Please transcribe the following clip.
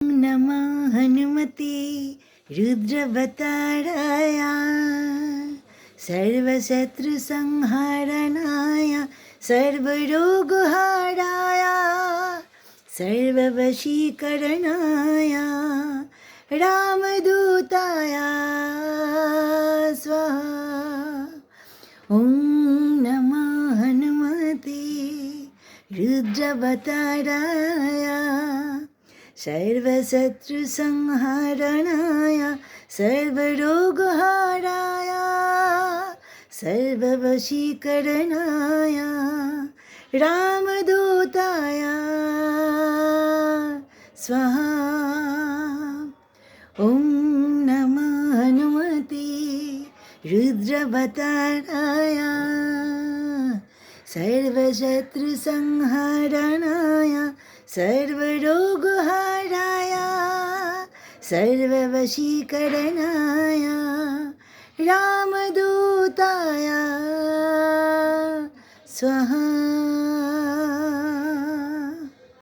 नमः हनुमते रुद्रवताराय सर्वशत्रुसंहारणाय सर्वरोगहाराय सर्ववशीकरणाय रामदूताय स्वाहा। ॐ नमः हनुमते रुद्रवताराय सर्वशत्रुसंहारणाय सर्वरोगहाराय सर्ववशीकरणाय रामदूताय स्वाहा। ॐ नमः हनुमते रुद्रवताराय सर्वशत्रुसंहारणाय सर्वरोगहाराय सर्ववशीकरणाय रामदूताय स्वाहा।